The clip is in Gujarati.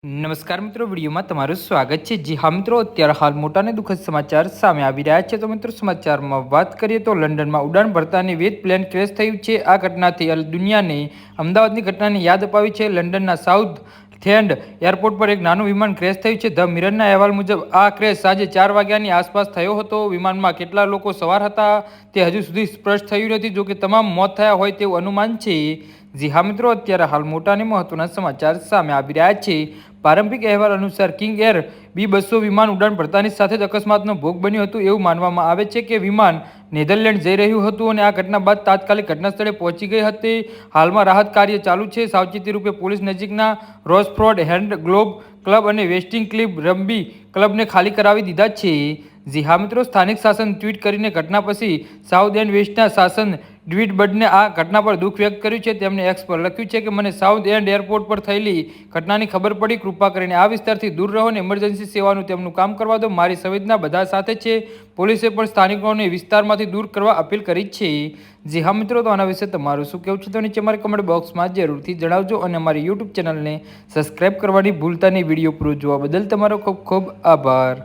નમસ્કાર મિત્રો, વિડીયોમાં તમારું સ્વાગત છે। જી હા મિત્રો, અત્યારે હાલ મોટા અને દુઃખદ સમાચાર સામે આવી રહ્યા છે। તો મિત્રો સમાચારમાં વાત કરીએ તો લંડનમાં ઉડાન ભરતાની વેદ પ્લેન ક્રેશ થયું છે। આ ઘટનાથી દુનિયાને અમદાવાદની ઘટનાની યાદ અપાવી છે। લંડનના સાઉથ થેન્ડ એરપોર્ટ પર એક નાનું વિમાન ક્રેશ થયું છે। ધ મિરરના અહેવાલ મુજબ આ ક્રેશ સાંજે 4 વાગ્યાની આસપાસ થયો હતો। વિમાનમાં કેટલા લોકો સવાર હતા તે હજુ સુધી સ્પષ્ટ થયું નથી, જોકે તમામ મોત થયા હોય તેવું અનુમાન છે। જી હા મિત્રો, અત્યારે હાલ મોટા અને મહત્વના સમાચાર સામે આવી રહ્યા છે। પારંપરિક અહેવાલ અનુસાર કિંગ એર B-200 વિમાન ઉડાન ભરતાની સાથે જ અકસ્માતનો ભોગ બન્યું હતું। એવું માનવામાં આવે છે કે વિમાન નેધરલેન્ડ જઈ રહ્યું હતું અને આ ઘટના બાદ તાત્કાલિક ઘટના સ્થળે પહોંચી ગઈ હતી। હાલમાં રાહત કાર્ય ચાલુ છે। સાવચેતી રૂપે પોલીસ નજીકના રોસફ્રોડ હેન્ડ ગ્લોબ ક્લબ અને વેસ્ટિંગ ક્લિફ રમ્બી ક્લબને ખાલી કરાવી દીધા છે। જી હા મિત્રો, સ્થાનિક શાસન ટ્વીટ કરીને ઘટના પછી સાઉથ એન્ડ વેસ્ટના શાસન ડેવિડ બડને આ ઘટના પર દુઃખ વ્યક્ત કર્યું છે। તેમણે એક્સ પર લખ્યું છે કે મને સાઉથ એન્ડ એરપોર્ટ પર થયેલી ઘટનાની ખબર પડી। કૃપા કરીને આ વિસ્તારથી દૂર રહો અને ઇમરજન્સી સેવાનું તેમનું કામ કરવા દો। મારી સંવેદના બધા સાથે છે। પોલીસે પણ સ્થાનિકોને વિસ્તારમાંથી દૂર કરવા અપીલ કરી છે। જી હા મિત્રો, તો આના વિશે તમારું શું કહેવું છે તો નીચે અમારી કમેન્ટ બોક્સમાં જરૂરથી જણાવજો અને અમારી યુટ્યુબ ચેનલને સબસ્ક્રાઈબ કરવાની ભૂલતા નહીં। વિડીયો પૂરો જોવા બદલ તમારો ખૂબ ખૂબ આભાર।